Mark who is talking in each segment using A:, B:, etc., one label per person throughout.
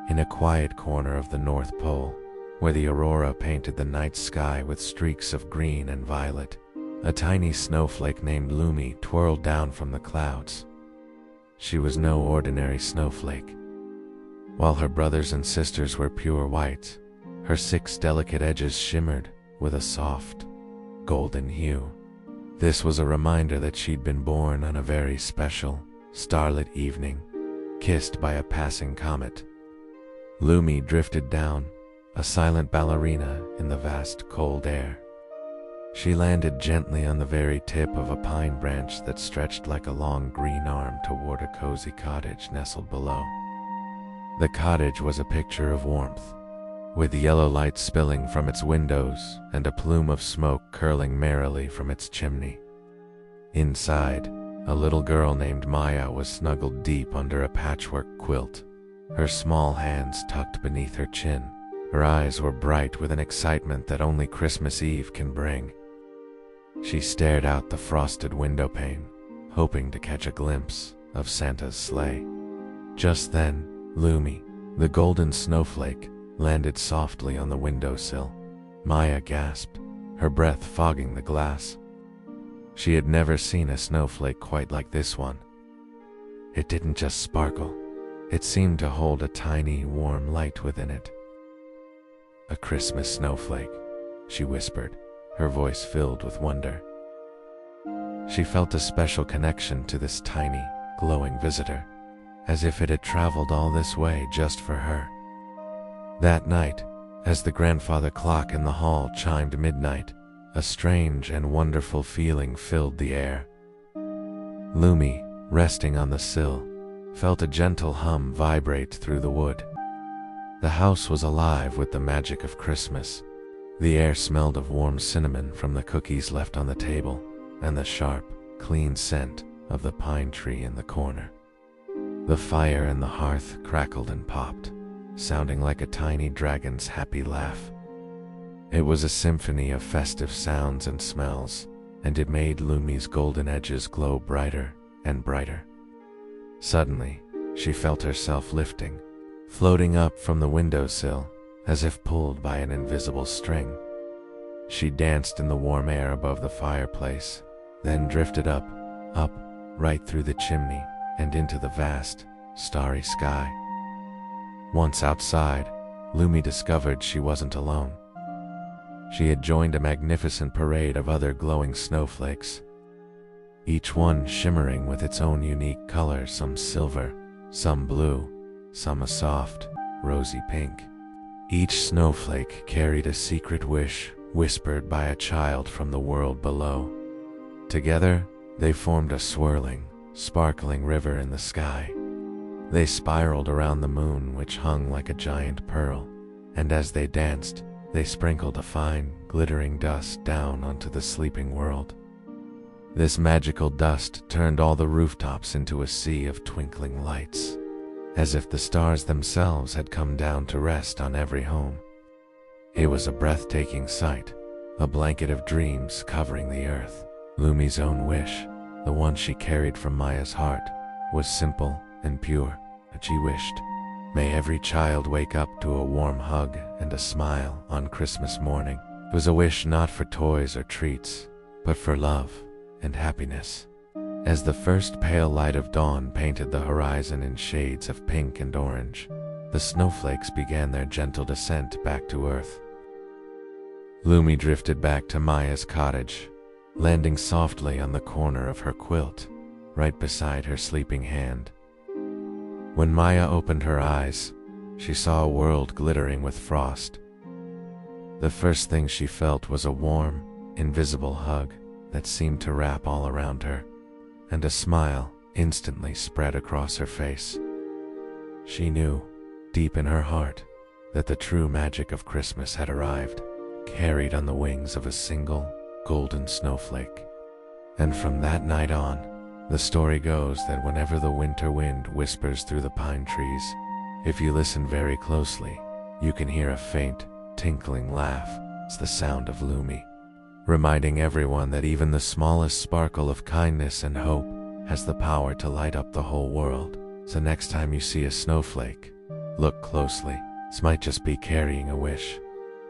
A: In a quiet corner of the North Pole, where the aurora painted the night sky with streaks of green and violet, a tiny snowflake named Lumi twirled down from the clouds. She was no ordinary snowflake. While her brothers and sisters were pure white, her 6 delicate edges shimmered with a soft, golden hue. This was a reminder that she'd been born on a very special, starlit evening, kissed by a passing comet. Lumi drifted down, a silent ballerina in the vast cold air. She landed gently on the very tip of a pine branch that stretched like a long green arm toward a cozy cottage nestled below. The cottage was a picture of warmth, with yellow light spilling from its windows and a plume of smoke curling merrily from its chimney. Inside, a little girl named Maya was snuggled deep under a patchwork quilt, her small hands tucked beneath her chin. Her eyes were bright with an excitement that only Christmas Eve can bring. She stared out the frosted window pane, hoping to catch a glimpse of Santa's sleigh. Just then, Lumi, the golden snowflake, landed softly on the windowsill. Maya gasped, her breath fogging the glass. She had never seen a snowflake quite like this one. It didn't just sparkle, it seemed to hold a tiny, warm light within it. "A Christmas snowflake," she whispered, her voice filled with wonder. She felt a special connection to this tiny, glowing visitor, as if it had traveled all this way just for her. That night, as the grandfather clock in the hall chimed midnight, a strange and wonderful feeling filled the air. Lumi, resting on the sill, felt a gentle hum vibrate through the wood. The house was alive with the magic of Christmas. The air smelled of warm cinnamon from the cookies left on the table, and the sharp, clean scent of the pine tree in the corner. The fire in the hearth crackled and popped, sounding like a tiny dragon's happy laugh. It was a symphony of festive sounds and smells, and it made Lumi's golden edges glow brighter and brighter. Suddenly, she felt herself lifting, floating up from the windowsill, as if pulled by an invisible string. She danced in the warm air above the fireplace, then drifted up, right through the chimney and into the vast, starry sky. Once outside, Lumi discovered she wasn't alone. She had joined a magnificent parade of other glowing snowflakes, each one shimmering with its own unique colors, some silver, some blue, some a soft, rosy pink. Each snowflake carried a secret wish whispered by a child from the world below. Together, they formed a swirling, sparkling river in the sky. They spiraled around the moon, which hung like a giant pearl, and as they danced, they sprinkled a fine, glittering dust down onto the sleeping world. This magical dust turned all the rooftops into a sea of twinkling lights, as if the stars themselves had come down to rest on every home. It was a breathtaking sight, a blanket of dreams covering the earth. Lumi's own wish, the one she carried from Maya's heart, was simple and pure, and she wished, "May every child wake up to a warm hug and a smile on Christmas morning." It was a wish not for toys or treats, but for love and happiness. As the first pale light of dawn painted the horizon in shades of pink and orange, the snowflakes began their gentle descent back to earth. Lumi drifted back to Maya's cottage, landing softly on the corner of her quilt, right beside her sleeping hand. When Maya opened her eyes, she saw a world glittering with frost. The first thing she felt was a warm, invisible hug that seemed to wrap all around her, and a smile instantly spread across her face. She knew, deep in her heart, that the true magic of Christmas had arrived, carried on the wings of a single, golden snowflake. And from that night on, the story goes that whenever the winter wind whispers through the pine trees, if you listen very closely, you can hear a faint, tinkling laugh. It's the sound of Lumi, reminding everyone that even the smallest sparkle of kindness and hope has the power to light up the whole world. So next time you see a snowflake, Look closely. This might just be carrying a wish.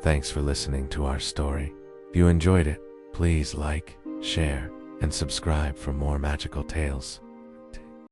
A: Thanks for listening to our story. If you enjoyed it, please like, share, and subscribe for more magical tales.